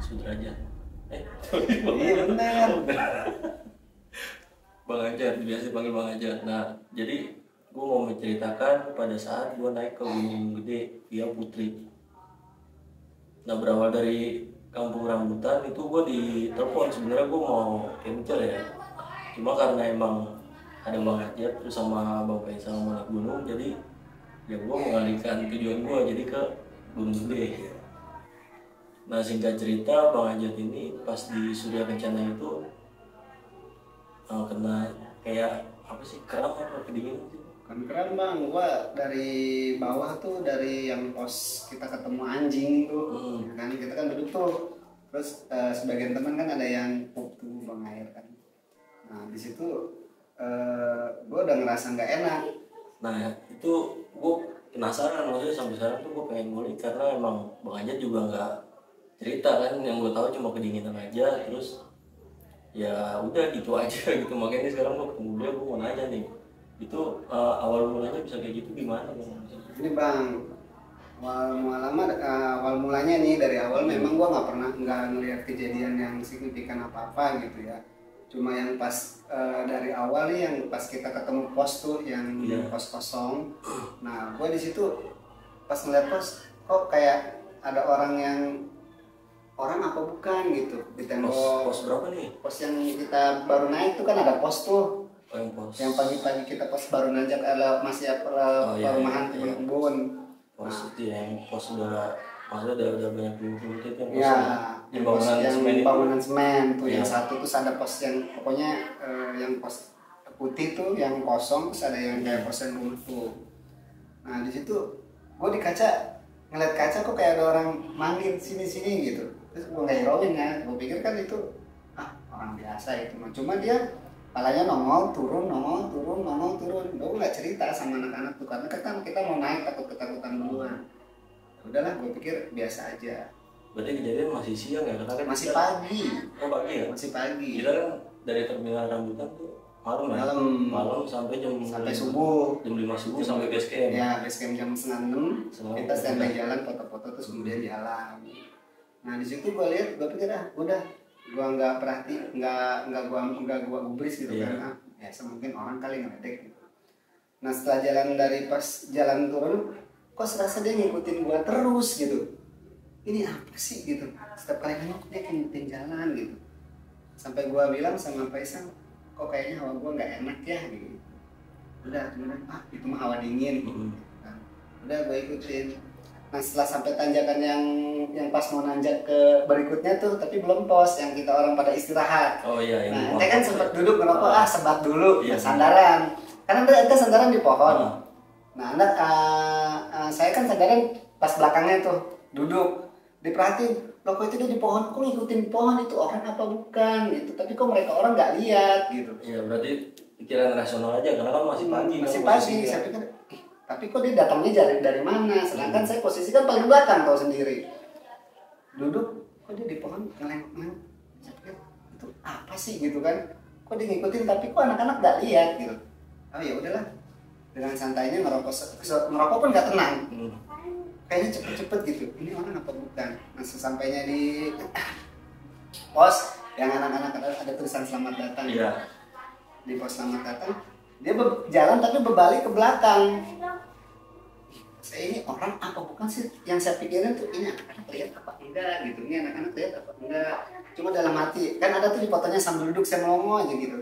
Sudrajat. Iya benar. Bang Ajat, biasa panggil Bang Ajat. Nah, jadi gue mau menceritakan pada saat gue naik ke Gunung Gede via Putri. Nah, berawal dari Kampung Rambutan itu gue ditelepon, sebenarnya gue mau camping ya. Cuma karena emang ada Bang Ajat terus sama Bang Faisal mau naik gunung, jadi ya gue mengalihkan tujuan gue jadi ke Gunung Gede. Nah, singkat cerita Bang Ajat ini pas di Surya Kencana itu kena kayak apa sih, kram apa kedinginan sih? Kan keren bang, gua dari bawah tuh, dari yang pos kita ketemu anjing tuh, ya kan kita kan duduk tuh, terus sebagian teman kan ada yang pup tuh buang air kan. Nah di situ gua udah ngerasa nggak enak. Nah itu gue penasaran, maksudnya sampai sekarang tuh gue pengen ngulik karena emang Bang Ajat juga nggak cerita kan, yang gue tahu cuma kedinginan aja, terus ya udah gitu aja gitu. Makanya sekarang gue ketemu dia, gue mau nanya nih, itu awal mulanya bisa kayak gitu gimana Bang? Ini bang, awal mulanya nih dari awal memang gua nggak ngelihat kejadian yang signifikan apa gitu ya. Cuma yang pas dari awal nih, yang pas kita ketemu pos tuh yang pos kosong. Nah gua di situ pas ngeliat pos, kok kayak ada orang apa bukan gitu di tembok. Pos berapa nih? Pos yang kita baru naik tuh kan ada pos tuh. Oh, yang pos. Yang pagi-pagi kita pas baru nanjak masih perumahan kebun. Pos itu yang pos udah, maksudnya udah banyak penduduk itu yang ya, yang bangunan semen tuh yang satu tuh ada pos yang pokoknya yang pos putih tuh yang kosong, terus ada yang kayak pos yang tuh. Nah di situ gue di kaca ngeliat kaca kok kayak ada orang manggil sini gitu, terus gue nggak hirauin ya, gue pikir kan itu orang biasa itu, cuma dia palanya nongol turun. Gue nggak cerita sama anak-anak tuh karena kan kita mau naik ketakutan duluan. Udahlah, gue pikir biasa aja. Berarti kejadian masih siang ya? Karena kan masih pagi. Oh pagi ya? Masih pagi. Kita kan dari terminal Rambutan tuh malam sampai subuh. Jam 5 subuh sampai base camp. Ya, base camp jam 5:30. Kita standby jalan, foto-foto terus kemudian jalan. Nah di situ gue lihat, gue pikir udah, gue nggak gua gubris gitu kan. Biasa mungkin orang kali ngeledek gitu. Nah setelah pas jalan turun, kok serasa dia ngikutin gua terus gitu. Ini apa sih gitu, setiap kali nengok dia ngikutin jalan gitu. Sampai gua bilang sama Faisal, kok kayaknya hawa gua nggak enak ya gitu. Udah kemudian itu mah hawa dingin. Nah, udah gua ikutin. Nah setelah sampai tanjakan yang pas mau nanjak ke berikutnya tuh, tapi belum pos, yang kita orang pada istirahat. Oh iya. Nah ente kan sempat duduk ngerokok, sebat dulu, sandaran. Karena ente sandaran di pohon. Nah saya kan sandaran pas belakangnya tuh, duduk. Diperhatiin, loh kok itu dia di pohon, kok ngikutin pohon, itu orang apa bukan gitu. Tapi kok mereka orang nggak lihat gitu. Iya berarti pikiran rasional aja, karena kan masih pagi. Saya pikir, tapi kok dia datangnya dari mana? Sedangkan saya posisi kan paling belakang, tahu sendiri. Duduk, kok dia di pohon ngeleng-ngeleng. Saya pikir itu apa sih gitu kan? Kok dia ngikutin tapi kok anak-anak nggak lihat gitu. Oh ya udahlah, dengan santainya merokok pun nggak tenang. Kayaknya cepet-cepet gitu. Ini orang apa bukan? Nah sesampainya di pos yang anak-anak ada tulisan selamat datang. Iya. Di pos selamat datang, dia jalan tapi berbalik ke belakang. Saya ini orang apa bukan sih? Yang saya pikirin tuh, ini anak-anak lihat apa enggak gitu. Ini anak-anak lihat apa enggak. Cuma dalam hati, kan ada tuh di fotonya sambil duduk saya melongo aja gitu.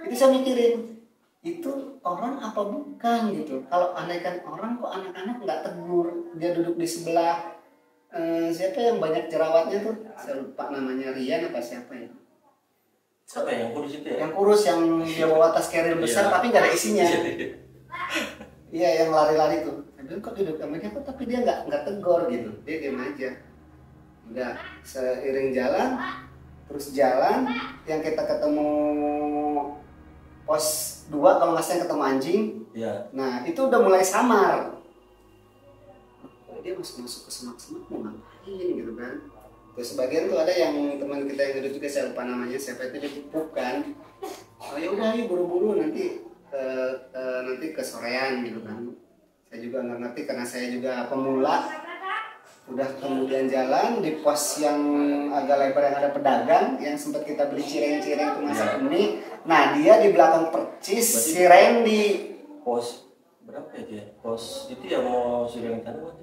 Itu saya mikirin, itu orang apa bukan gitu. Kalau andaikan orang, kok anak-anak nggak tegur. Dia duduk di sebelah siapa yang banyak jerawatnya tuh, saya lupa namanya, Rian apa siapa ya. Siapa yang kurus itu ya? Yang kurus, yang dia bawa tas carrier besar tapi nggak ada isinya. Iya, yang lari-lari tuh. Saya bilang, kok duduk sama dia kok, tapi dia nggak tegur gitu. Dia diam aja. Udah seiring jalan, terus jalan, yang kita ketemu pos 2 kalau nggak salah ketemu anjing. Iya. Nah itu udah mulai samar. Dia masuk ke semak-semak mau ngapain gitu kan. Terus sebagian tuh ada yang teman kita yang duduk juga, saya lupa namanya siapa, itu dipupuk kan. Oh ya udah yuk buru-buru nanti ke sorean gitu kan. Saya juga nggak ngerti karena saya juga pemula. Udah kemudian jalan di pos yang agak lebar yang ada pedagang yang sempat kita beli cireng-cireng itu masak mie. Nah dia di belakang percis si Randy. Pos berapa ya dia? Pos itu yang mau Surya Kencana kan?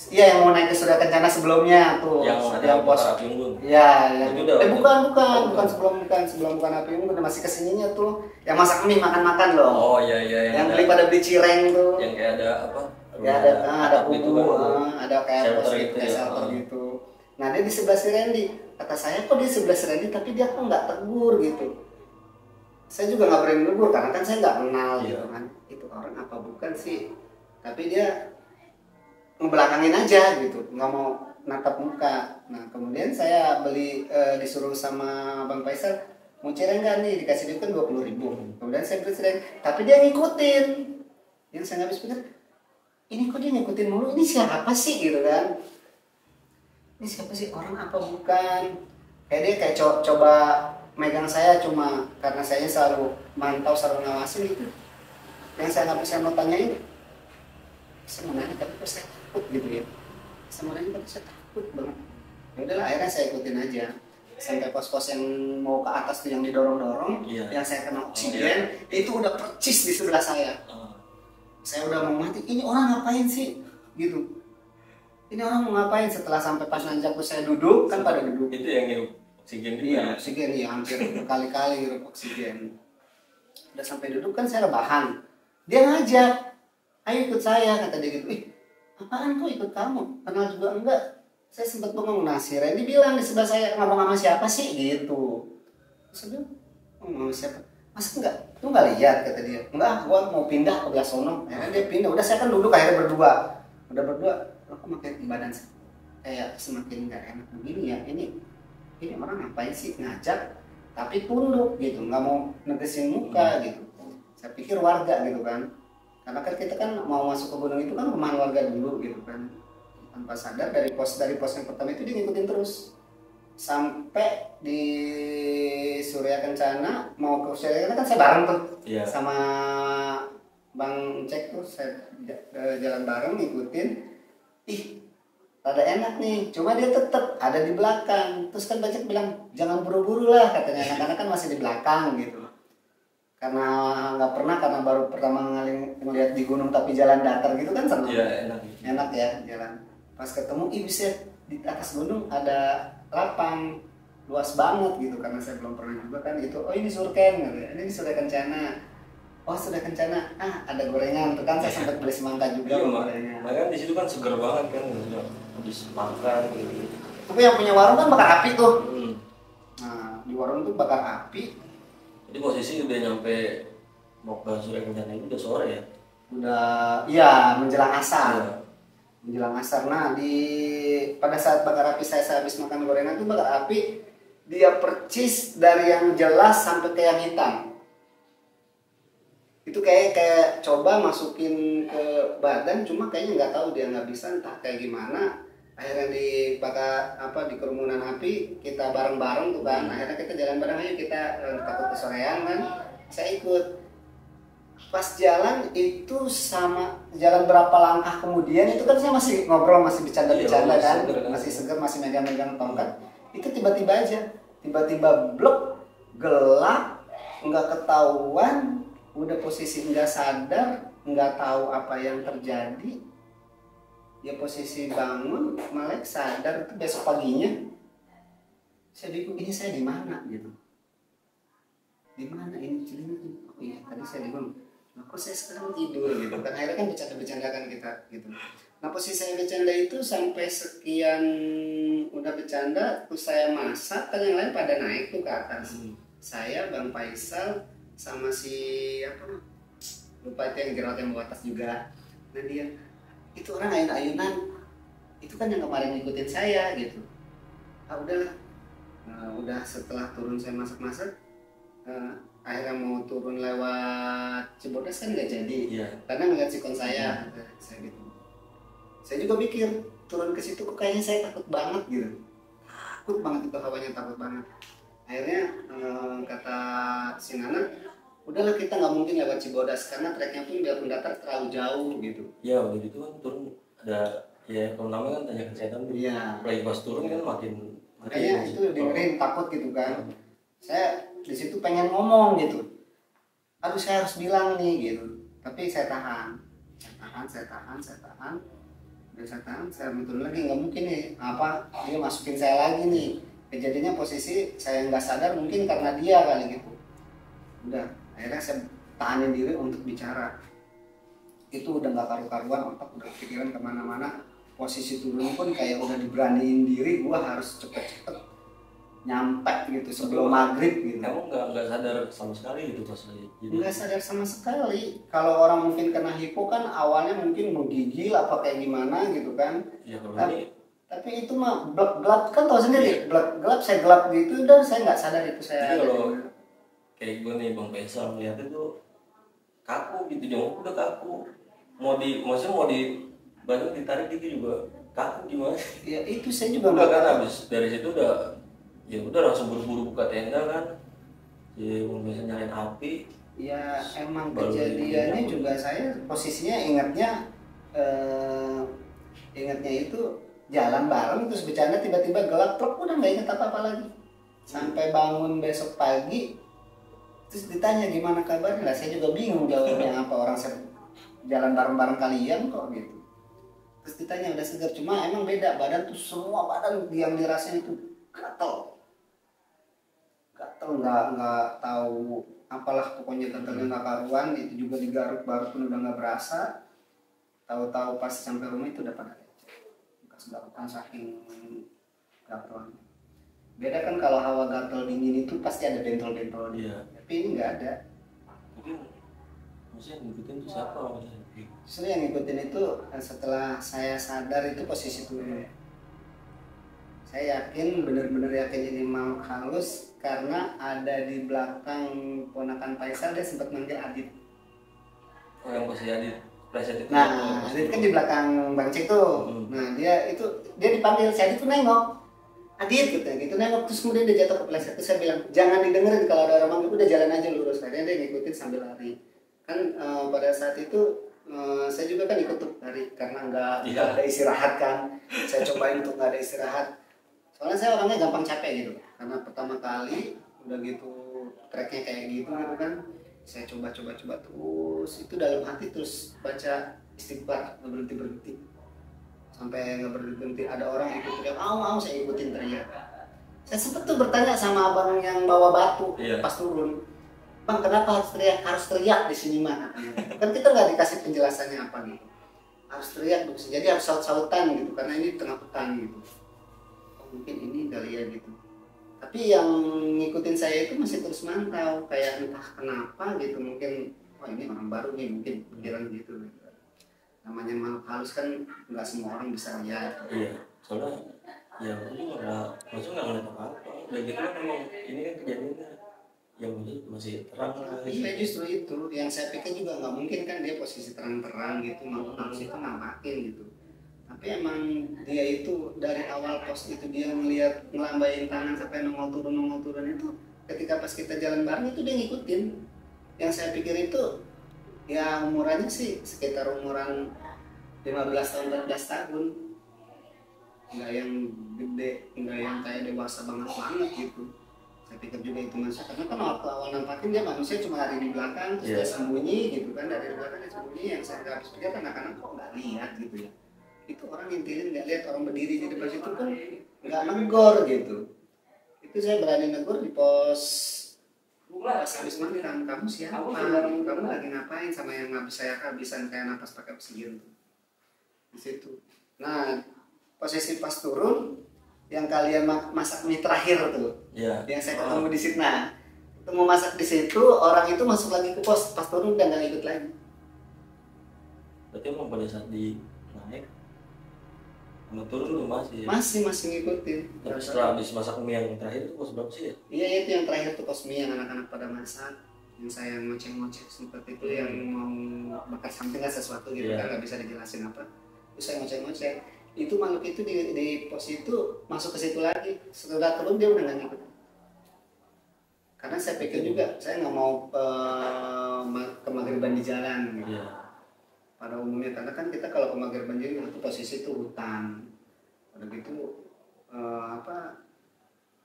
Iya yang mau naik ke Surya Kencana sebelumnya tuh. Yang ada pos api unggun. Iya yang bukan sebelum api unggun masih kesininya tuh. Yang masak mie makan-makan loh. Oh iya yang beli pada beli cireng tuh. Yang kayak ada apa? Ya ada kubu, ada kayak pos gitu, shelter gitu. Nah dia di sebelah si Randy. Kata saya kok dia sebelah si Randy tapi dia kok nggak tegur gitu. Saya juga nggak berani negur karena kan saya nggak kenal gitu kan. Itu orang apa bukan sih? Tapi dia ngebelakangin aja gitu, nggak mau natap muka. Nah kemudian saya disuruh sama Bang Faisal, mau cireng nggak nih, dikasih duit kan 20.000. Kemudian saya beli cireng, tapi dia ngikutin. Yang saya nggak habis pikir, ini kok dia ngikutin mulu, ini siapa sih gitu kan? Ini siapa sih, orang apa bukan? Kayak dia kayak coba megang saya cuma karena saya selalu mantau, selalu ngawasin gitu. Yang saya nggak bisa mau tanyain, saya mau nanya tapi kok saya takut gitu ya. Saya mau nanya tapi saya takut banget. Ya udahlah akhirnya saya ikutin aja. Sampai pos-pos yang mau ke atas tuh yang didorong-dorong, yang saya kena oksigen, itu udah percis di sebelah saya. Saya udah mau mati, ini orang ngapain sih? Gitu. Ini orang mau ngapain setelah sampai pas nanjak saya duduk, kan pada duduk. Itu yang hirup oksigen juga. Iya, oksigen ya hampir berkali-kali hirup oksigen. Udah sampai duduk kan saya rebahan. Dia ngajak, ayo ikut saya, kata dia gitu. Ih, apaan kok ikut kamu? Kenal juga enggak? Saya sempat bengong. Nah, si Randy bilang di sebelah saya, ngomong sama siapa sih? Gitu. Terus dia ngomong sama siapa? Masa enggak? Lu nggak lihat, kata dia. Enggak, gua mau pindah ke belah sono. Akhirnya dia pindah. Udah saya kan duduk akhirnya berdua. Udah berdua, aku makin badan saya kayak semakin nggak enak begini ya. Ini orang ngapain sih ngajak tapi tunduk gitu, nggak mau negesin muka gitu. Saya pikir warga gitu kan. Karena kan kita kan mau masuk ke gunung itu kan rumah warga dulu gitu kan. Tanpa sadar dari pos yang pertama itu dia ngikutin terus. Sampai di Surya Kencana, mau ke Surya Kencana kan saya bareng tuh sama Bang Cek tuh, saya jalan bareng ngikutin. Ih, rada enak nih, cuma dia tetap ada di belakang. Terus kan Bang Cek bilang jangan buru-buru lah katanya, anak-anak kan masih di belakang gitu. Karena nggak pernah, karena baru pertama kali ngeliat di gunung tapi jalan datar gitu kan senang. Iya enak ya jalan. Pas ketemu, ih bisa di atas gunung ada lapang luas banget gitu, karena saya belum pernah juga kan itu. Oh ini Surken, ini Surya Kencana. Oh Surya Kencana, ada gorengan tuh kan, saya sempat beli semangka juga. Gorengan. Makanya di situ kan segar banget kan, habis makan gitu. Tapi yang punya warung kan bakar api tuh. Nah di warung tuh bakar api. Jadi posisi udah nyampe mau ke Surya Kencana itu udah sore ya? Udah, iya menjelang asar. Menjelang asar. Nah pada saat bakar api saya habis makan gorengan tuh bakar api, dia percis dari yang jelas sampai ke yang hitam. Itu kayak coba masukin ke badan, cuma kayaknya nggak tahu dia nggak bisa, entah kayak gimana. Akhirnya di kerumunan api kita bareng-bareng tuh kan. Akhirnya kita jalan bareng, ayo kita takut kesorean kan. Saya ikut. Pas jalan itu sama jalan berapa langkah kemudian itu kan saya masih ngobrol, masih bercanda-bercanda kan, masih seger, masih megang-megang tongkat. Itu tiba-tiba aja, tiba-tiba blok, gelap, nggak ketahuan, udah posisi nggak sadar, nggak tahu apa yang terjadi. Ya posisi bangun, melek sadar itu besok paginya. Saya bingung, ini saya di mana gitu? Di mana ini Cilinyi? Oh iya, tadi saya bingung. Nah, kok saya sekarang tidur gitu kan, akhirnya kan bercanda-bercandakan kita gitu. Nah posisi saya bercanda itu sampai sekian udah bercanda, terus saya masak kan yang lain pada naik tuh ke atas. Saya, Bang Faisal, sama si lupa itu yang jerawat yang bawa tas juga. Nah dia itu orang ayun-ayunan, itu kan yang kemarin ngikutin saya gitu. Udahlah, udah setelah turun saya masak-masak. Akhirnya mau turun lewat Cibodas kan nggak jadi, karena ngeliat sikon saya gitu. Saya juga pikir turun ke situ kok kayaknya saya takut banget gitu, takut banget itu hawanya, takut banget. Akhirnya kata si Nana, udahlah kita nggak mungkin lewat Cibodas karena treknya pun biarpun datar terlalu jauh gitu. Ya udah gitu kan turun ada Ya kalau namanya kan tanjakan setan tuh. Iya. Apalagi pas turun kan makin Makanya itu dengerin takut gitu kan. Saya di situ pengen ngomong gitu. Aduh saya harus bilang nih gitu. Tapi saya tahan. Dan saya tahan, saya betul lagi nggak mungkin nih apa dia masukin saya lagi nih. Kejadiannya posisi saya nggak sadar mungkin karena dia kali gitu. Udah akhirnya saya tahanin diri untuk bicara. Itu udah nggak karu-karuan, otak udah pikiran kemana-mana. Posisi turun pun kayak udah diberaniin diri, gua harus cepet-cepet nyampe gitu sebelum maghrib gitu. Kamu nggak sadar sama sekali gitu pas lagi? Nggak sadar sama sekali. Kalau orang mungkin kena hipo kan awalnya mungkin menggigil apa kayak gimana gitu kan. Ya kalau Tapi itu mah gelap kan tau sendiri. Gelap saya gelap gitu dan saya nggak sadar itu saya. Jadi kalau kayak gue nih Bang Faisal melihat itu kaku gitu, jongkok udah kaku. Maksudnya mau di badan ditarik gitu juga kaku gimana? Ya itu saya juga udah kan habis dari situ udah langsung buru-buru buka tenda kan. Ya bisa nyalain api. Ya emang kejadiannya juga saya posisinya ingatnya itu jalan bareng terus bercanda tiba-tiba gelap truk udah nggak inget apa-apa lagi. Sampai bangun besok pagi terus ditanya gimana kabarnya lah saya juga bingung jawabnya apa orang saya jalan bareng-bareng kalian kok gitu. Terus ditanya udah segar cuma emang beda badan tuh semua badan yang dirasain itu gatel nggak tahu apalah pokoknya gatelnya nggak karuan itu juga digaruk-garuk pun udah nggak berasa tahu-tahu pas sampai rumah itu udah pada lecet bekas garukan saking gatel. Beda kan kalau hawa gatel dingin itu pasti ada bentol-bentol tapi ini nggak ada. Mungkin maksudnya ngikutin itu siapa maksudnya? Justru yang ngikutin itu setelah saya sadar itu posisi turun. Saya yakin, benar-benar yakin ini makhluk halus karena ada di belakang ponakan Faisal dia sempat manggil Adit. Oh yang posisi Adit pleset itu. Nah Adit kan di belakang Bang Cik tuh. Nah dia dipanggil, si Adit tuh nengok. Adit gitu nengok terus kemudian dia jatuh ke pleset. Terus saya bilang jangan didengerin kalau ada orang manggil udah jalan aja lurus. Akhirnya dia ngikutin sambil lari. Kan pada saat itu saya juga kan ikut tuh lari karena nggak ada istirahat kan. Saya cobain untuk nggak ada istirahat. Soalnya saya orangnya gampang capek gitu. Karena pertama kali udah gitu treknya kayak gitu kan. Saya coba terus itu dalam hati terus baca istighfar nggak berhenti sampai nggak berhenti ada orang ikut teriak au saya ikutin teriak. Saya sempet tuh bertanya sama abang yang bawa batu pas turun. Bang kenapa harus teriak di sini mah? Kan kita nggak dikasih penjelasannya apa gitu. Harus teriak gitu. Jadi harus saut-sautan gitu karena ini tengah pekan gitu. Oh, mungkin ini kali ya gitu. Tapi yang ngikutin saya itu masih terus mantau kayak entah kenapa gitu mungkin ini orang baru nih mungkin pikiran gitu. Namanya makhluk halus kan nggak semua orang bisa lihat. Iya soalnya ya maksudnya nggak ngeliat apa-apa. Udah gitu kan emang ini kan kejadiannya yang masih terang lah. Iya justru itu yang saya pikir juga nggak mungkin kan dia posisi terang-terang gitu makhluk halus itu nampakin gitu. Tapi emang dia itu dari awal pos itu dia ngelambain tangan sampai nongol turun itu ketika pas kita jalan bareng itu dia ngikutin. Yang saya pikir itu ya umurannya sih sekitar umuran 15 tahun 14 tahun. Nggak yang gede, nggak yang kayak dewasa banget gitu. Saya pikir juga itu manusia karena kan waktu awal nampakin dia manusia cuma ada di belakang terus dia sembunyi gitu kan dari belakang dia sembunyi yang saya nggak habis pikir anak-anak kok nggak lihat gitu ya. Itu orang ngintilin nggak lihat orang berdiri di depan situ kan nggak negor gitu. Itu saya berani negor di pos pas habis makan kamu siapa? Kamu lagi ngapain sama yang habis saya kehabisan kayak napas pakai oksigen tuh di situ. Nah posisi pas turun yang kalian masak mie terakhir tuh, yang saya ketemu di situ. Nah ketemu masak di situ orang itu masuk lagi ke pos pas turun dan nggak ikut lagi. Berarti emang pada saat di naik sama turun tuh masih ngikutin. Tapi setelah habis masak mie yang terakhir itu pos berapa sih ya? Iya itu yang terakhir tuh pos mie yang anak-anak pada masak, yang saya ngoceh-ngoceh seperti itu yang mau bakar samping sesuatu gitu kan nggak bisa dijelasin apa. Terus saya ngoceh-ngoceh. Itu makhluk itu di pos itu masuk ke situ lagi. Setelah turun dia udah nggak ngikut. Karena saya pikir juga saya nggak mau ke maghriban di jalan. Gitu. pada umumnya, karena kan kita kalau ke Magir Banjir itu posisi itu hutan, udah gitu apa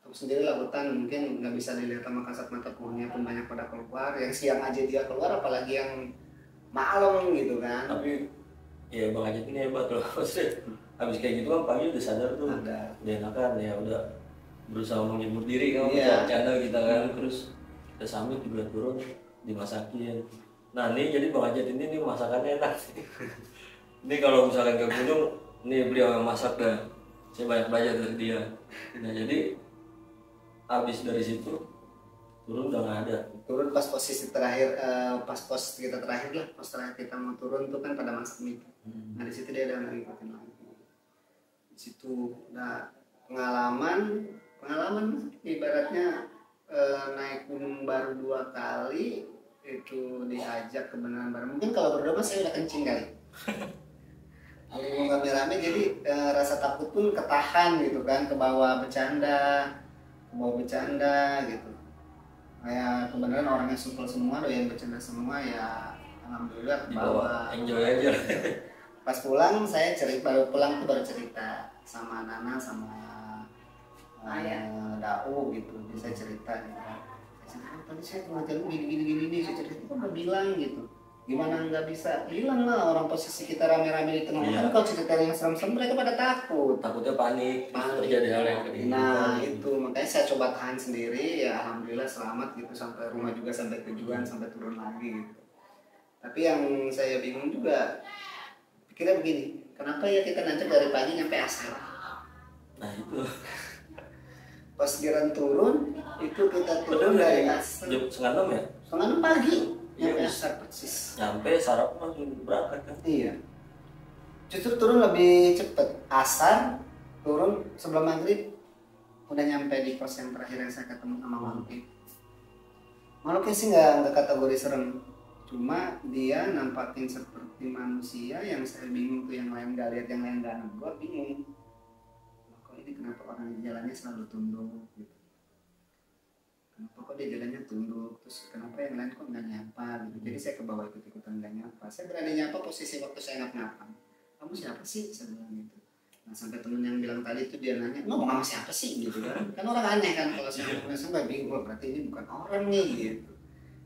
tahu sendiri lah, hutan mungkin nggak bisa dilihat sama kasat mata, pohonnya pun banyak pada keluar, yang siang aja dia keluar apalagi yang malam gitu kan. Tapi ya Bang Ajat ini hebat loh. Maksudnya habis kayak gitu kan pagi udah sadar tuh, Ada. udah enakan ya, udah berusaha menghibur diri kan, Iya. bercanda kita kan, terus kita sambil juga turun dimasakin. Nah ini jadi Bang Ajat ini nih masakannya enak sih. Ini kalau misalkan ke gunung, nih beliau yang masak dah. Saya banyak belajar dari dia. Nah jadi habis dari situ turun udah nggak ada. Turun pas posisi terakhir, pas pos kita terakhir lah, pos terakhir kita mau turun tuh kan pada masak mie. Nah di situ dia udah nggak ngikutin lagi. Di situ udah pengalaman ibaratnya naik gunung baru 2 kali itu diajak kebenaran baru. Mungkin kalau berdua mas saya udah kencing kali. Kalau mau rame-rame jadi rasa takut pun ketahan gitu kan, ke bawah bercanda gitu. Kayak kebenaran orangnya supel semua, doyan bercanda semua ya, alhamdulillah ke bawah. Enjoy aja. Pas pulang saya baru pulang tuh baru cerita sama Nana sama Dau gitu, jadi saya cerita gitu. Tadi saya tengah jalan gini saya cerita, kok udah bilang gitu, gimana nggak bisa bilang lah, orang posisi kita rame-rame di tengah hutan. Kalau cerita yang serem-serem mereka pada takutnya panik terjadi hal yang kayak gitu. Nah itu makanya saya coba tahan sendiri ya, alhamdulillah selamat gitu, sampai rumah juga, sampai tujuan, sampai turun lagi gitu. Tapi yang saya bingung juga pikirnya begini, kenapa ya kita nanti dari pagi nyampe asar. Nah itu Pas giran turun itu kita turun dari asar jam 5:30 ya, 5:30 pagi nyampe Iya, asar persis. nyampe sarapan langsung berangkat kan. Iya, justru turun lebih cepet, asar turun sebelum maghrib udah nyampe di pos yang terakhir yang saya ketemu sama makhluk. Makhluknya sih nggak kategori serem, cuma dia nampakin seperti manusia. Yang saya bingung tuh yang lain nggak lihat, yang lain nggak negor, bingung kok ini kenapa orang di jalannya selalu tunduk gitu, kenapa kok dia jalannya tunduk, terus kenapa yang lain kok nggak nyapa gitu. Jadi saya ke bawah ikut-ikutan nggak nyapa. Saya berani nyapa posisi waktu saya ngapa, kamu siapa sih, saya bilang gitu. Nah sampai temen yang bilang tadi itu dia nanya, ngomong sama siapa sih gitu kan orang aneh kan kalau saya ngomongnya, sampai bingung, berarti ini bukan orang nih gitu.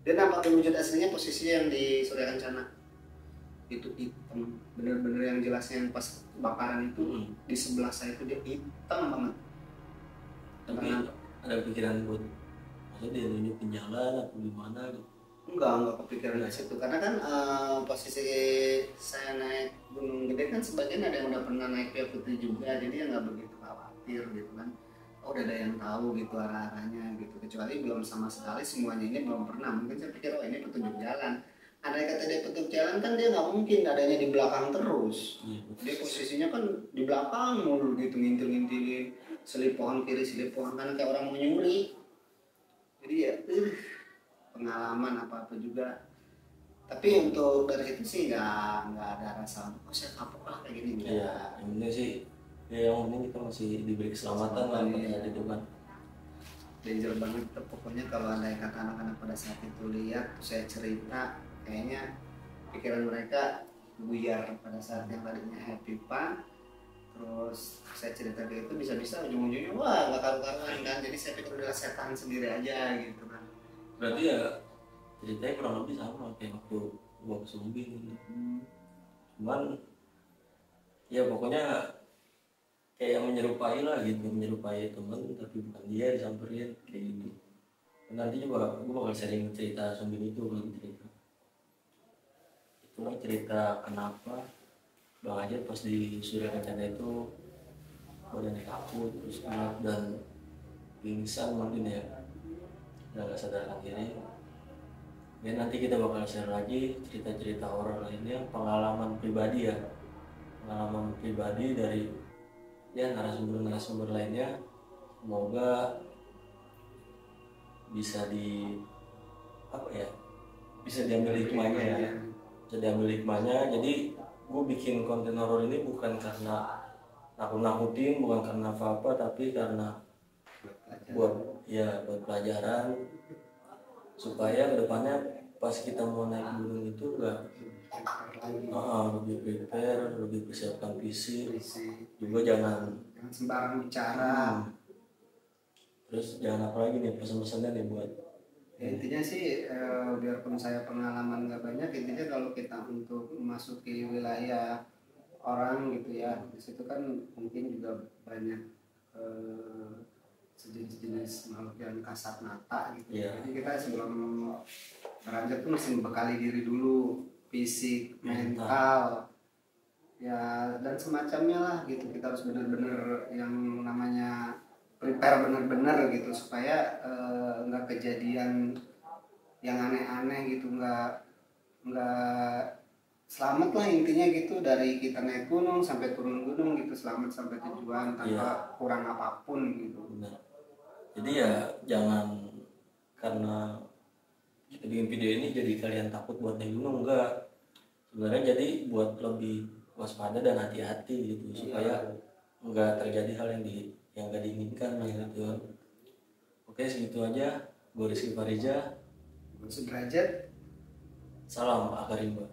Dia nampakin wujud aslinya posisi yang di Surya Kencana itu hitam, bener-bener yang jelasnya yang pas kebakaran itu di sebelah saya itu dia hitam banget. Tapi ada pikiran buat maksudnya dia nunjukin jalan atau gimana gitu? Enggak kepikiran dari situ, karena kan posisi saya naik Gunung Gede kan sebagian ada yang udah pernah naik Via Putri juga, jadi ya nggak begitu khawatir gitu kan. Udah ada yang tahu gitu arah-arahnya gitu, kecuali belum sama sekali semuanya ini belum pernah. Mungkin saya pikir ini petunjuk jalan. Andai kata dia petunjuk jalan kan dia nggak mungkin adanya di belakang terus. Dia posisinya kan di belakang mulu gitu, ngintil-ngintilin selip pohon kiri selip pohon kanan kayak orang mau nyuri. Jadi ya pengalaman apa juga. Tapi untuk dari situ sih nggak ada rasa saya kapok lah kayak gini. Iya, yang penting sih ya, yang penting kita masih diberi keselamatan lah pada saat itu kan. Danger banget pokoknya. Kalau ada yang kata anak-anak pada saat itu lihat saya cerita, kayaknya pikiran mereka buyar pada saat yang tadinya happy pak. Terus saya cerita kayak itu bisa-bisa ujung-ujungnya wah nggak karu-karuan kan. Jadi saya pikir udah setan sendiri aja gitu kan. Berarti ya ceritanya kurang lebih sama kayak waktu gua ke Sumbing gitu. Cuman ya pokoknya kayak yang menyerupai lah gitu, menyerupai temen tapi bukan dia disamperin kayak gitu. Nanti juga gue bakal sering cerita Sumbing itu kalau cerita. Itu cerita kenapa Bang Ajat pas di Surya Kencana itu udah naik aku terus gelap dan pingsan mungkin ya, udah gak sadarkan diri. Ya nanti kita bakal share lagi cerita-cerita horor lainnya, pengalaman pribadi ya, pengalaman pribadi dari ya narasumber lainnya. Semoga bisa bisa diambil hikmahnya ya, bisa diambil hikmahnya. Jadi gue bikin konten horor ini bukan karena nakut-nakutin, bukan karena apa-apa, tapi karena buat pelajaran supaya kedepannya pas kita mau naik gunung itu enggak lagi lebih prepare, lebih persiapkan fisik, Visi. juga jangan sembarang bicara. Terus jangan apa lagi nih pesan-pesannya nih buat Ya, intinya sih biarpun saya pengalaman nggak banyak, intinya kalau kita untuk memasuki wilayah orang gitu ya, di situ kan mungkin juga banyak sejenis makhluk yang kasat mata gitu. Iya. Jadi kita sebelum beranjak tuh mesti membekali diri dulu, fisik, mental, ya dan semacamnya lah gitu. Kita harus benar-benar yang namanya prepare benar-benar gitu supaya nggak kejadian yang aneh-aneh gitu, nggak selamat lah intinya gitu, dari kita naik gunung sampai turun gunung gitu, selamat sampai tujuan tanpa kurang apapun gitu. Benar. Jadi ya jangan karena kita bikin video ini jadi kalian takut buat naik gunung, enggak, sebenarnya jadi buat lebih waspada dan hati-hati gitu supaya enggak terjadi hal yang gak diinginkan gitu. Oke, segitu aja. Gue Rizky Fariza. Gue Sudrajat. Salam Akarimba.